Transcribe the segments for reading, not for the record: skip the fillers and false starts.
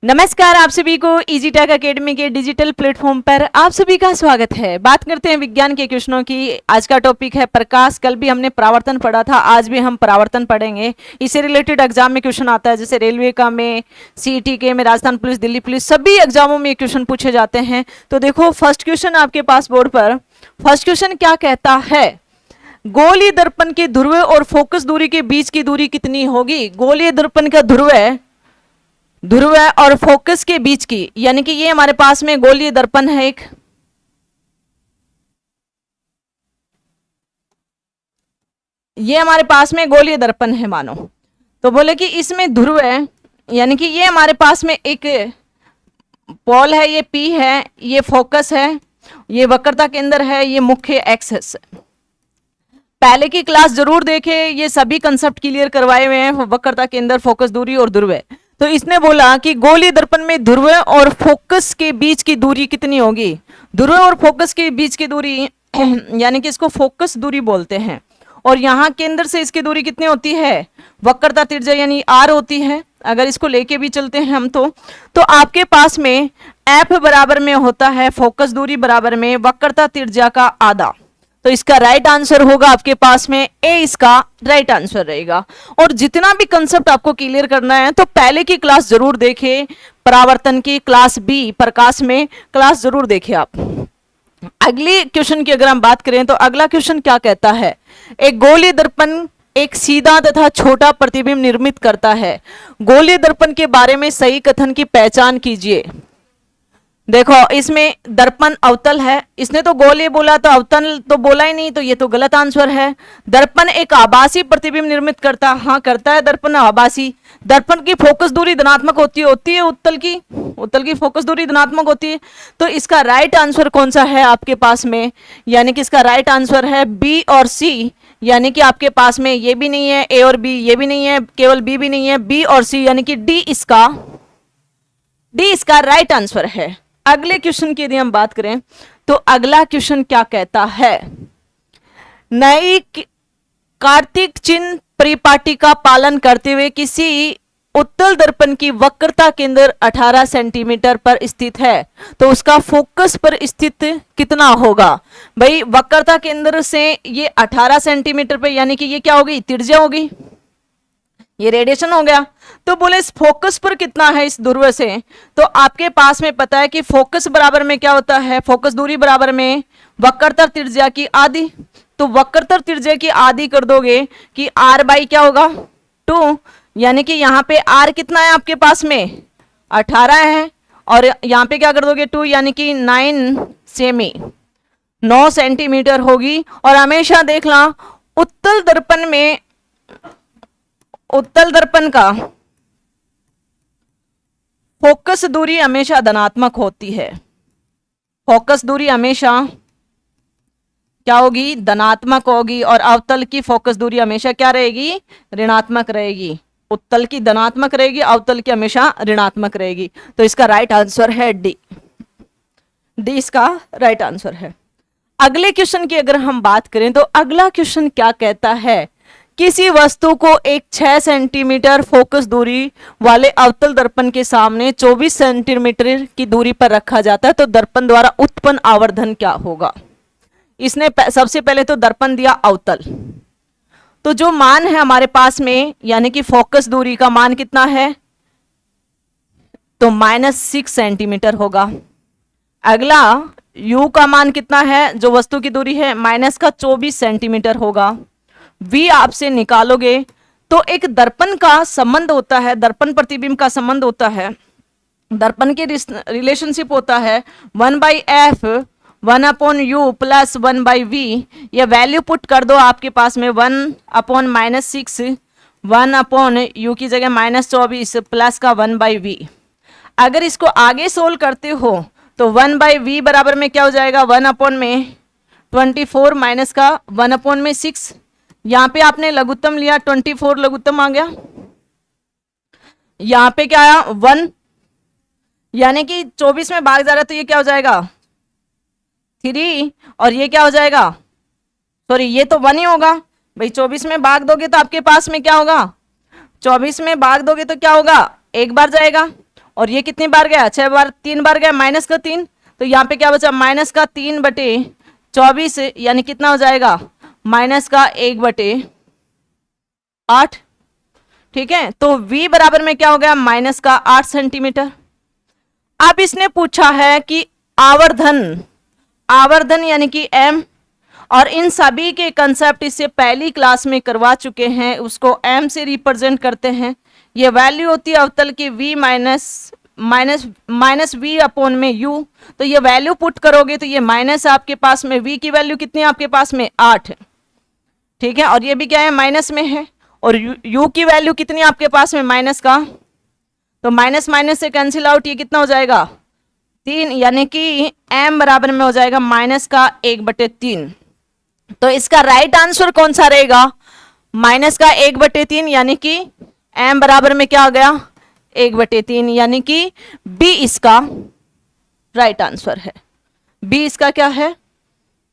नमस्कार, आप सभी को इजी टेक एकेडमी के डिजिटल प्लेटफॉर्म पर आप सभी का स्वागत है। बात करते हैं विज्ञान के क्वेश्चनों की। आज का टॉपिक है प्रकाश। कल भी हमने परावर्तन पढ़ा था, आज भी हम परावर्तन पढ़ेंगे। इससे रिलेटेड एग्जाम में क्वेश्चन आता है, जैसे रेलवे का में, सीईटी के में, राजस्थान पुलिस, दिल्ली पुलिस, सभी एग्जामों में क्वेश्चन पूछे जाते हैं। तो देखो फर्स्ट क्वेश्चन आपके पास बोर्ड पर। फर्स्ट क्वेश्चन क्या कहता है, गोलीय दर्पण के ध्रुव और फोकस दूरी के बीच की दूरी कितनी होगी। गोलीय दर्पण का ध्रुव और फोकस के बीच की, यानी कि ये हमारे पास में गोलीय दर्पण है एक, ये हमारे पास में गोलीय दर्पण है मानो। तो बोले कि इसमें ध्रुव है, यानी कि ये हमारे पास में एक पोल है, ये पी है, ये फोकस है, ये वक्रता केंद्र है, ये मुख्य एक्सिस है। पहले की क्लास जरूर देखे, ये सभी कंसेप्ट क्लियर करवाए हुए हैं, वक्रता केंद्र, फोकस दूरी और ध्रुव। तो इसने बोला कि गोलीय दर्पण में ध्रुव और फोकस के बीच की दूरी कितनी होगी। ध्रुव और फोकस के बीच की दूरी यानी कि इसको फोकस दूरी बोलते हैं। और यहाँ केंद्र से इसकी दूरी कितनी होती है, वक्रता त्रिज्या यानी आर होती है। अगर इसको लेके भी चलते हैं हम तो आपके पास में एफ बराबर में होता है फोकस दूरी बराबर में वक्रता त्रिज्या का आधा। तो इसका राइट आंसर होगा आपके पास में ए, इसका राइट आंसर रहेगा। और जितना भी कंसेप्ट आपको क्लियर करना है तो पहले की क्लास जरूर देखें, परावर्तन की क्लास बी प्रकाश में क्लास जरूर देखें आप। अगली क्वेश्चन की अगर हम बात करें तो अगला क्वेश्चन क्या कहता है, एक गोलीय दर्पण एक सीधा तथा छोटा प्रतिबिंब निर्मित करता है। गोलीय दर्पण के बारे में सही कथन की पहचान कीजिए। देखो इसमें दर्पण अवतल है, इसने तो गोलीय बोला तो अवतल तो बोला ही नहीं, तो ये तो गलत आंसर है। दर्पण एक आभासी प्रतिबिंब निर्मित करता, हाँ करता है दर्पण आभासी। दर्पण की फोकस दूरी धनात्मक होती है उत्तल की फोकस दूरी धनात्मक होती है। तो इसका राइट आंसर कौन सा है आपके पास में, यानी कि इसका राइट आंसर है बी और सी। यानी कि आपके पास में ये भी नहीं है, ए और बी ये भी नहीं है, केवल बी भी नहीं है, बी और सी, यानी कि डी इसका राइट आंसर है। अगले क्वेश्चन की यदि हम बात करें तो अगला क्वेश्चन क्या कहता है, नई कार्तिक चिन्ह परिपाटी का पालन करते हुए किसी उत्तल दर्पण की वक्रता केंद्र 18 सेंटीमीटर पर स्थित है, तो उसका फोकस पर स्थित कितना होगा। भाई वक्रता केंद्र से ये 18 सेंटीमीटर पर, यानी कि ये क्या होगी, त्रिज्या होगी, ये रेडिएशन हो गया। तो बोले इस फोकस पर कितना है इस ध्रुव से, तो आपके पास में पता है कि फोकस बराबर में क्या होता है, फोकस दूरी बराबर में वक्रता त्रिज्या की आधी। तो वक्रता त्रिज्या की आधी कर दोगे कि आर बाई क्या होगा 2, यानी कि यहाँ पे आर कितना है आपके पास में 18 है, और यहाँ पे क्या कर दोगे 2, यानी कि 9 सेंटीमीटर होगी। और हमेशा देखना उत्तल दर्पण का फोकस दूरी हमेशा धनात्मक होती है। फोकस दूरी हमेशा क्या होगी, धनात्मक होगी, और अवतल की फोकस दूरी हमेशा क्या रहेगी, ऋणात्मक रहेगी। उत्तल की धनात्मक रहेगी, अवतल की हमेशा ऋणात्मक रहेगी। तो इसका राइट आंसर है डी इसका राइट आंसर है। अगले क्वेश्चन की अगर हम बात करें तो अगला क्वेश्चन क्या कहता है, किसी वस्तु को एक 6 सेंटीमीटर फोकस दूरी वाले अवतल दर्पण के सामने 24 सेंटीमीटर की दूरी पर रखा जाता है, तो दर्पण द्वारा उत्पन्न आवर्धन क्या होगा। इसने सबसे पहले तो दर्पण दिया अवतल, तो जो मान है हमारे पास में, यानी कि फोकस दूरी का मान कितना है, तो -6 सेंटीमीटर होगा। अगला u का मान कितना है, जो वस्तु की दूरी है, -24 सेंटीमीटर होगा। v आपसे निकालोगे तो एक दर्पण का संबंध होता है, दर्पण प्रतिबिंब का संबंध होता है, दर्पण के रिलेशनशिप होता है 1/f 1/u प्लस 1/v। ये वैल्यू पुट कर दो आपके पास में 1/-6 1/u की जगह -24 प्लस का 1/v। अगर इसको आगे सोल्व करते हो तो 1/v बराबर में क्या हो जाएगा, 1/24 माइनस का 1/6। यहां पे आपने लघुत्तम लिया 24 लघुत्तम आ गया, यहां पे क्या आया 1, यानी कि 24 में भाग जा रहा है तो ये क्या हो जाएगा 3, और ये क्या हो जाएगा, सॉरी ये तो 1 ही होगा भाई। 24 में भाग दोगे तो आपके पास में क्या होगा, 24 में भाग दोगे तो क्या होगा, एक बार जाएगा, और ये कितनी बार गया, 6 बार, 3 बार गया, माइनस का 3, तो यहाँ पे क्या बचा, माइनस का 3/24, यानी कितना हो जाएगा, माइनस का 1/8। ठीक है, तो v बराबर में क्या हो गया, माइनस का 8 सेंटीमीटर। अब इसने पूछा है कि आवर्धन, आवर्धन यानी कि m, और इन सभी के कंसेप्ट इससे पहली क्लास में करवा चुके हैं, उसको m से रिप्रेजेंट करते हैं। ये वैल्यू होती है अवतल की v माइनस v अपॉन में u, तो ये वैल्यू पुट करोगे तो ये माइनस आपके पास में, v की वैल्यू कितनी है आपके पास में, 8 है। ठीक है, और ये भी क्या है, माइनस में है, और u की वैल्यू कितनी है आपके पास में, माइनस का, तो माइनस माइनस से कैंसिल आउट, ये कितना हो जाएगा, 3, यानी कि m बराबर में हो जाएगा माइनस का 1/3। तो इसका राइट आंसर कौन सा रहेगा, माइनस का 1/3, यानी कि m बराबर में क्या हो गया, 1/3, यानी कि b इसका राइट आंसर है। b इसका क्या है,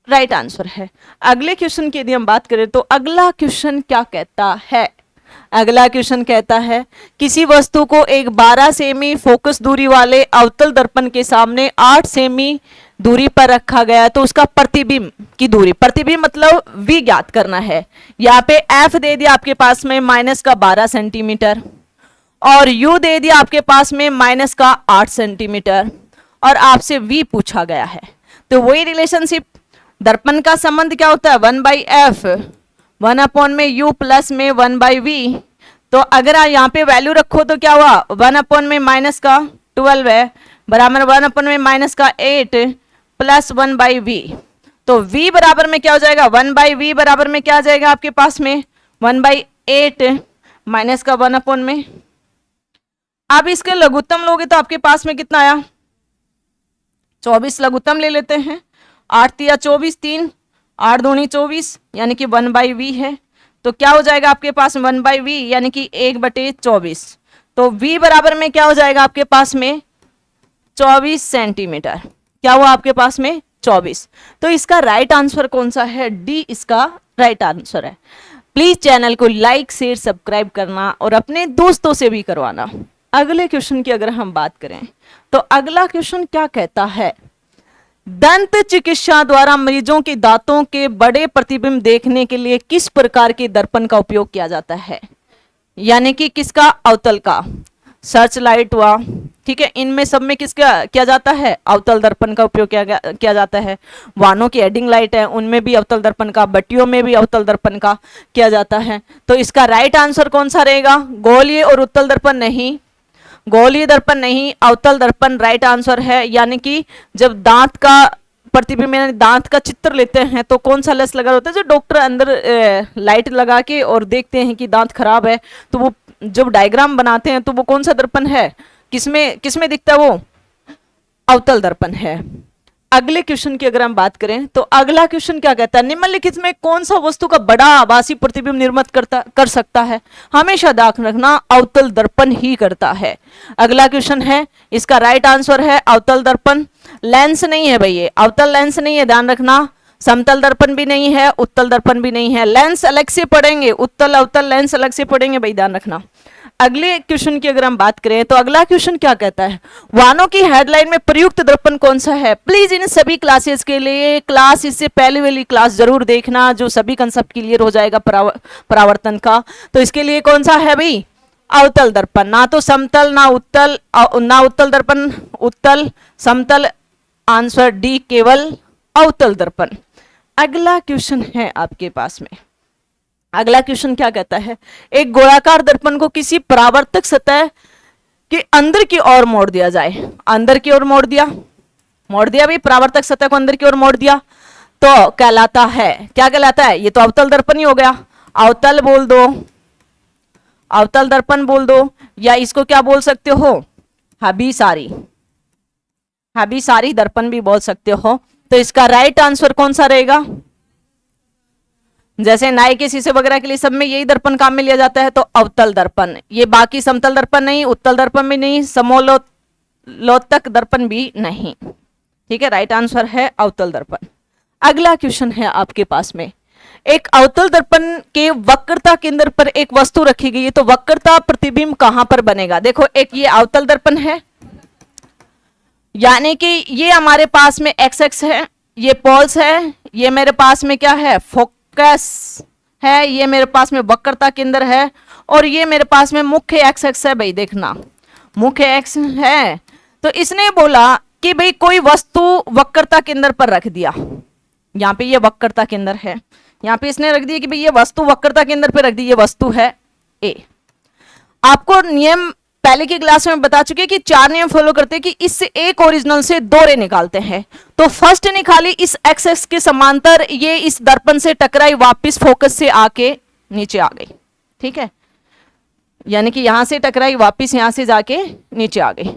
राइट आंसर है। अगले क्वेश्चन की यदि हम बात करें तो अगला क्वेश्चन क्या कहता है, अगला क्वेश्चन कहता है किसी वस्तु को एक 12 सेमी फोकस दूरी वाले अवतल दर्पण के सामने 8 सेमी दूरी पर रखा गया, तो उसका प्रतिबिंब की दूरी, प्रतिबिंब मतलब v ज्ञात करना है। यहाँ पे f दे दिया आपके पास में माइनस का 12 सेंटीमीटर, और u दे दिया आपके पास में माइनस का 8 सेंटीमीटर, और आपसे v पूछा गया है। तो वही रिलेशनशिप, दर्पण का संबंध क्या होता है, 1/f, 1 अपॉन में u प्लस में 1/v। तो अगर आप यहाँ पे वैल्यू रखो तो क्या हुआ, 1 अपॉन में माइनस का 12 है, बराबर 1 अपॉन में माइनस का 8 प्लस 1/v। तो v बराबर में क्या हो जाएगा, 1/v बराबर में क्या आ जाएगा आपके पास में, 1/8 माइनस का 1 अपॉन में। अब इसके लघुत्तम लोगे तो आपके पास में कितना आया, 24 लघुत्तम ले लेते हैं, 8 तिया 24, 3 8 दूनी 24, यानी कि 1/v है। तो क्या हो जाएगा आपके पास 1/v, यानी कि 1/24। तो v बराबर में क्या हो जाएगा आपके पास में 24 सेंटीमीटर। क्या हुआ आपके पास में 24। तो इसका राइट आंसर कौन सा है, डी इसका राइट आंसर है। प्लीज चैनल को लाइक शेयर सब्सक्राइब करना और अपने दोस्तों से भी करवाना। अगले क्वेश्चन की अगर हम बात करें तो अगला क्वेश्चन क्या कहता है, दंत चिकित्सा द्वारा मरीजों के दांतों के बड़े प्रतिबिंब देखने के लिए किस प्रकार के दर्पण का उपयोग किया जाता है, यानी कि किसका, अवतल का, सर्च लाइट हुआ, ठीक है, इनमें सब में किसका किया जाता है, अवतल दर्पण का उपयोग किया जाता है। वाहनों की हेडिंग लाइट है उनमें भी अवतल दर्पण का, बत्तियों में भी अवतल दर्पण का किया जाता है। तो इसका राइट आंसर कौन सा रहेगा, गोलीय और उत्तल दर्पण नहीं, गोलीय दर्पण नहीं, अवतल दर्पण राइट आंसर है। यानी कि जब दांत का प्रतिबिंब यानी दांत का चित्र लेते हैं तो कौन सा लेंस लगा होता है, जो डॉक्टर अंदर लाइट लगा के और देखते हैं कि दांत खराब है, तो वो जब डायग्राम बनाते हैं तो वो कौन सा दर्पण है, किसमें किसमें दिखता है, वो अवतल दर्पण है। अगले क्वेश्चन की अगर हम बात करें तो अगला क्वेश्चन क्या कहता है, निम्नलिखित में कौन सा वस्तु का बड़ा आभासी प्रतिबिंब निर्मित कर सकता है, हमेशा ध्यान रखना अवतल दर्पण ही करता है। अगला क्वेश्चन है, इसका राइट आंसर है अवतल दर्पण। लेंस नहीं है भाई, ये अवतल लेंस नहीं है, ध्यान रखना। समतल दर्पण भी नहीं है, उत्तल दर्पण भी नहीं है, लेंस अलग से पढ़ेंगे, उत्तल अवतल लेंस अलग से पढ़ेंगे भाई, ध्यान रखना। अगले क्वेश्चन की अगर हम बात करें तो अगला क्वेश्चन क्या कहता है, वाहनों की हेडलाइन में प्रयुक्त दर्पण कौन सा है। प्लीज इन सभी क्लासेस के लिए क्लास इससे पहले वाली क्लास जरूर देखना, जो सभी कंसेप्ट क्लियर हो जाएगा परावर्तन का। तो इसके लिए कौन सा है भाई, अवतल दर्पण, ना तो समतल ना उत्तल, ना उत्तल दर्पण उत्तल समतल, आंसर डी केवल अवतल दर्पण। अगला क्वेश्चन है आपके पास में, अगला क्वेश्चन क्या कहता है, एक गोलाकार दर्पण को किसी परावर्तक सतह के अंदर की ओर मोड़ दिया जाए, अंदर की ओर मोड़ दिया भाई, परावर्तक सतह को अंदर की ओर मोड़ दिया तो कहलाता है, क्या कहलाता है, ये तो अवतल दर्पण ही हो गया। अवतल बोल दो, अवतल दर्पण बोल दो, या इसको क्या बोल सकते हो, हबीसारी, हबीसारी दर्पण भी बोल सकते हो। तो इसका राइट आंसर कौन सा रहेगा, जैसे नाई के शीशे वगैरह के लिए सब में यही दर्पण काम में लिया जाता है, तो अवतल दर्पण, ये बाकी समतल दर्पण नहीं, उत्तल दर्पण भी नहीं, समोलोत्तक दर्पण भी नहीं, ठीक है, राइट आंसर है अवतल दर्पण। अगला क्वेश्चन है आपके पास में, एक अवतल दर्पण के वक्रता केंद्र पर एक वस्तु रखी गई है, तो वक्रता प्रतिबिंब कहां पर बनेगा। देखो एक ये अवतल दर्पण है, यानी कि ये हमारे पास में एक्स एक्स है, ये पोल्स है, ये मेरे पास में क्या है, फोकस है, ये मेरे पास में वक्रता केंद्र है, और ये मेरे पास में मुख्य एक्स एक्स है। भाई देखना मुख्य एक्स है, तो इसने बोला कि भाई कोई वस्तु वक्रता केंद्र पर रख दिया, यहाँ पे ये वक्रता केंद्र है, यहाँ पे इसने रख दिया कि भाई ये वस्तु वक्रता केंद्र पे रख दी, ये वस्तु है ए। आपको नियम पहले की क्लास में बता चुके कि 4 नियम फॉलो करते हैं कि इससे एक ओरिजिनल से 2 रे निकालते हैं। तो फर्स्ट निकाली इस एक्स एक्स के समांतर, ये इस दर्पण से टकराई, वापस फोकस से आके नीचे आ गई, ठीक है, यानी कि यहां से टकराई, वापस यहां से जाके नीचे आ गई।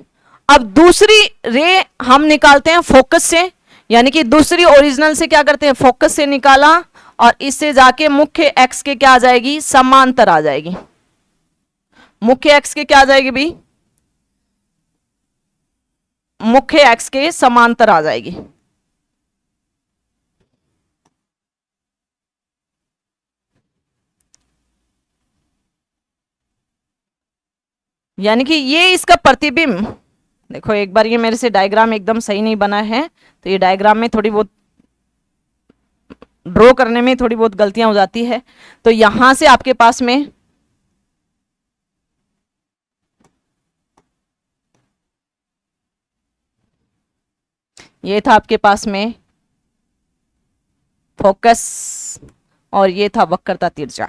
अब दूसरी रे हम निकालते हैं फोकस से, यानी कि दूसरी ओरिजिनल से क्या करते हैं, फोकस से निकाला, और इससे जाके मुख्य एक्स के क्या आ जाएगी, समांतर आ जाएगी। मुख्य एक्स के क्या आ जाएगी भी, मुख्य एक्स के समांतर आ जाएगी। यानी कि ये इसका प्रतिबिंब, देखो एक बार ये मेरे से डायग्राम एकदम सही नहीं बना है, तो ये डायग्राम में थोड़ी बहुत ड्रॉ करने में थोड़ी बहुत गलतियां हो जाती है। तो यहां से आपके पास में ये था आपके पास में फोकस, और ये था वक्रता तिरछा।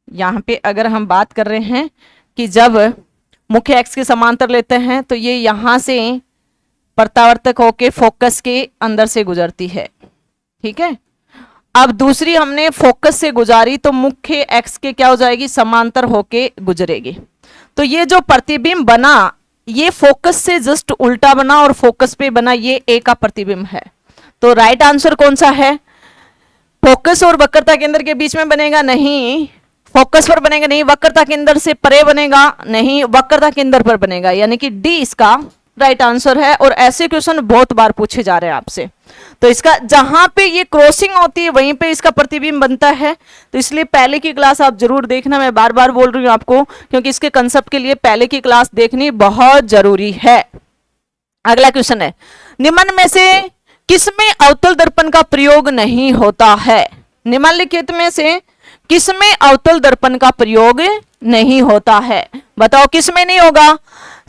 यहां पे अगर हम बात कर रहे हैं कि जब मुख्य एक्स के समांतर लेते हैं तो ये यहां से प्रत्यावर्तक होके फोकस के अंदर से गुजरती है, ठीक है। अब दूसरी हमने फोकस से गुजारी तो मुख्य एक्स के क्या हो जाएगी, समांतर होके गुजरेगी। तो ये जो प्रतिबिंब बना ये फोकस से जस्ट उल्टा बना और फोकस पे बना, ये ए का प्रतिबिंब है। तो राइट आंसर कौन सा है, फोकस और वक्रता केंद्र के बीच में बनेगा नहीं, फोकस पर बनेगा नहीं, वक्रता केंद्र से परे बनेगा नहीं, वक्रता केंद्र पर बनेगा, यानी कि डी इसका राइट आंसर है। और ऐसे क्वेश्चन बहुत बार पूछे जा रहे हैं आपसे। तो इसका जहां पे ये क्रॉसिंग होती है वहीं पे इसका प्रतिबिंब बनता है। तो इसलिए पहले की क्लास आप जरूर देखना, मैं बार बार बोल रही हूं आपको, क्योंकि इसके कंसेप्ट के लिए पहले की क्लास देखनी बहुत जरूरी है। अगला क्वेश्चन है, निम्न में से किसमें अवतल दर्पण का प्रयोग नहीं होता है, निम्नलिखित में से किसमें अवतल दर्पण का प्रयोग नहीं होता है, बताओ किसमें नहीं होगा।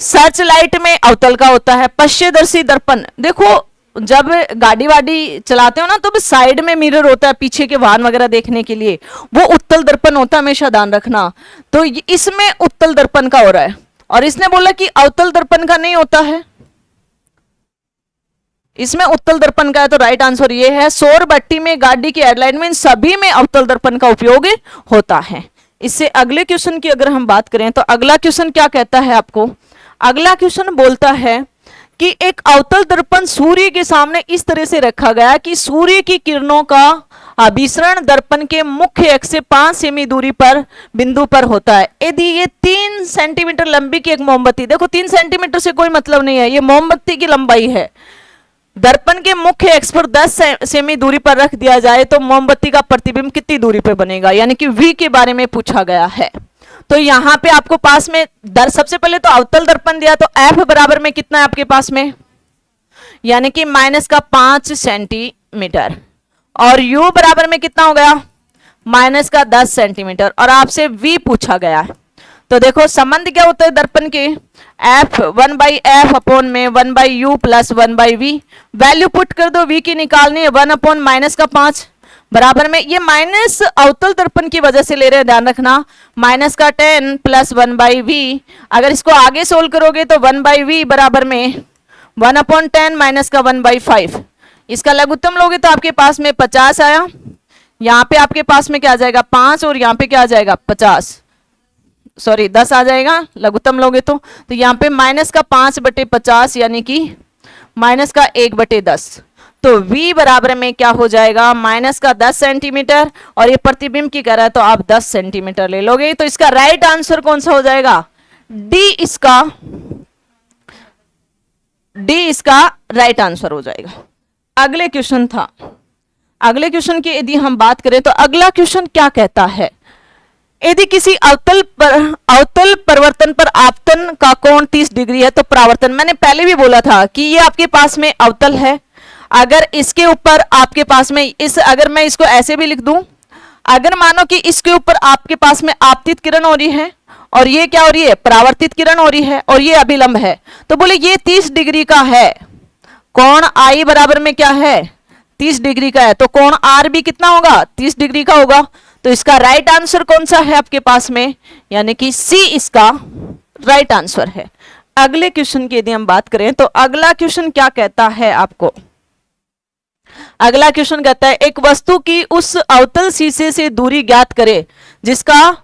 सर्च लाइट में अवतल का होता है, पश्चदर्शी दर्पण, देखो जब गाड़ी वाड़ी चलाते हो ना तो साइड में मिरर होता है पीछे के वाहन वगैरह देखने के लिए, वो उत्तल दर्पण होता है, हमेशा ध्यान रखना। तो इसमें उत्तल दर्पण का हो रहा है, और इसने बोला कि अवतल दर्पण का नहीं होता है, इसमें उत्तल दर्पण का है। तो राइट आंसर ये है, सौर भट्टी में, गाड़ी की हेडलाइट में, इन सभी में अवतल दर्पण का उपयोग होता है। इससे अगले क्वेश्चन की अगर हम बात करें तो अगला क्वेश्चन क्या कहता है आपको, अगला क्वेश्चन बोलता है कि एक अवतल दर्पण सूर्य के सामने इस तरह से रखा गया कि सूर्य की किरणों का अभिसरण दर्पण के मुख्य अक्ष से 5 सेमी दूरी पर बिंदु पर होता है। यदि ये 3 सेंटीमीटर लंबी की एक मोमबत्ती, देखो 3 सेंटीमीटर से कोई मतलब नहीं है, ये मोमबत्ती की लंबाई है, दर्पण के मुख्य अक्ष पर 10 सेमी दूरी पर रख दिया जाए तो मोमबत्ती का प्रतिबिंब कितनी दूरी पर बनेगा, यानी कि V के बारे में पूछा गया है। तो यहां पे आपको पास में सबसे पहले तो अवतल दर्पण दिया, तो F बराबर में कितना है आपके पास में, यानी कि -5 सेंटीमीटर, और U बराबर में कितना हो गया, -10 सेंटीमीटर, और आपसे V पूछा गया है। तो देखो संबंध क्या होता है दर्पण के, F 1/F अपॉन में 1/U plus 1/V, value put कर दो, V की निकालनी है, 1 अपॉन -5 बराबर में, ये माइनस अवतल दर्पण की वजह से ले रहे हैं, ध्यान रखना, -10 प्लस 1/V, अगर इसको आगे सोल्व करोगे तो 1/V बराबर में 1/10 -1/5, इसका लघुत्तम लोगे तो आपके पास में 50 आया, यहाँ पे आपके पास में क्या आ जाएगा 5, और यहाँ पे क्या आ जाएगा 10 आ जाएगा लघुत्तम लोगे तो यहाँ पे -5/50 यानी कि -1/10, तो V बराबर में क्या हो जाएगा -10 सेंटीमीटर, और ये प्रतिबिंब की कह रहा है तो आप 10 सेंटीमीटर ले लोगे। तो इसका राइट आंसर कौन सा हो जाएगा, डी इसका राइट आंसर हो जाएगा। अगले क्वेश्चन था, अगले क्वेश्चन की यदि हम बात करें तो अगला क्वेश्चन क्या कहता है, यदि किसी अवतल परिवर्तन पर आपतन का कोण 30 डिग्री है तो परावर्तन, मैंने पहले भी बोला था कि ये आपके पास में अवतल है, अगर इसके ऊपर आपके पास में अगर मैं इसको ऐसे भी लिख दूं, अगर मानो कि इसके ऊपर आपके पास में आपतित किरण हो रही है और ये क्या हो रही है, परावर्तित किरण हो रही है, और ये अभिलंब है, तो बोले ये 30 डिग्री का है, कोण आई बराबर में क्या है, 30 डिग्री का है, तो कोण आर भी कितना होगा, 30 डिग्री का होगा। तो इसका राइट आंसर कौन सा है आपके पास में, यानी कि सी इसका राइट आंसर है। अगले क्वेश्चन की यदि हम बात करें तो अगला क्वेश्चन क्या कहता है आपको, अगला क्वेश्चन कहता है एक वस्तु की उस अवतल शीशे से दूरी ज्ञात करे जिसका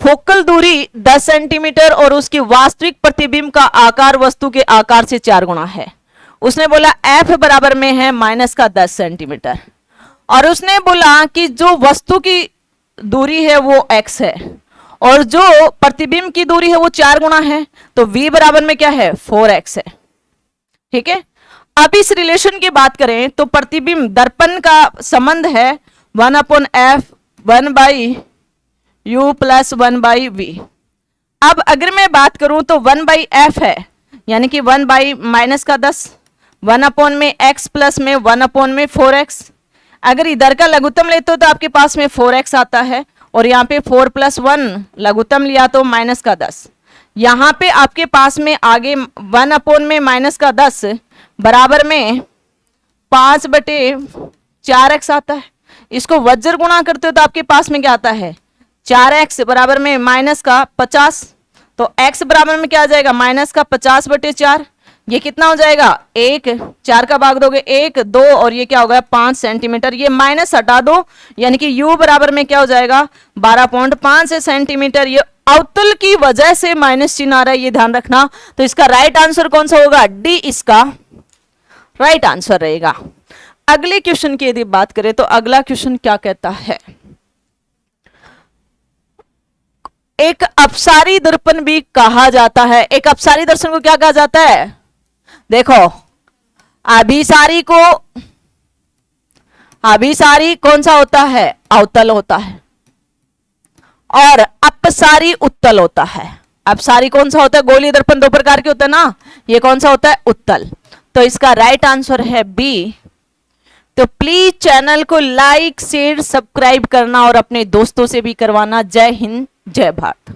फोकल दूरी 10 सेंटीमीटर और उसकी वास्तविक प्रतिबिंब का आकार वस्तु के आकार से 4 गुना है। उसने बोला f बराबर में है -10 सेंटीमीटर, और उसने बोला कि जो वस्तु की दूरी है वो x है और जो प्रतिबिंब की दूरी है वो 4 गुना है, तो v बराबर में क्या है, 4x है। ठीक है, अब इस रिलेशन की बात करें तो प्रतिबिंब दर्पण का संबंध है 1/f 1/u + 1/v। अब अगर मैं बात करूं तो 1/f है, यानी कि 1/-10 1 में x प्लस में 1 में 4x। अगर इधर का लघुत्तम लेते हो तो आपके पास में 4x आता है, और यहाँ पे 4 + 1 लघुत्तम लिया तो -10। यहाँ पे आपके पास में आगे 1 में -10 बराबर में 5/4x आता है। इसको वज्र गुणा करते हो तो आपके पास में क्या आता है, 4x बराबर में -50, तो x बराबर में क्या आ जाएगा, -50/4। ये कितना हो जाएगा, 1, 4 का भाग दोगे 1, 2 और ये क्या होगा 5 सेंटीमीटर। ये माइनस हटा दो, यानी कि u बराबर में क्या हो जाएगा 12.5 सेंटीमीटर। ये अवतल की वजह से माइनस चिन्ह आ रहा है, ये ध्यान रखना। तो इसका राइट आंसर कौन सा होगा, डी इसका राइट आंसर रहेगा। अगले क्वेश्चन की यदि बात करें तो अगला क्वेश्चन क्या कहता है, एक अपसारी दर्पण भी कहा जाता है। एक अपसारी दर्पण को क्या कहा जाता है, देखो अभिसारी कौन सा होता है, अवतल होता है, और अपसारी उत्तल होता है। अपसारी कौन सा होता है, गोलीय दर्पण 2 प्रकार के होते हैं ना, ये कौन सा होता है, उत्तल। तो इसका राइट आंसर है बी। तो प्लीज चैनल को लाइक शेयर सब्सक्राइब करना और अपने दोस्तों से भी करवाना। जय हिंद जय भारत।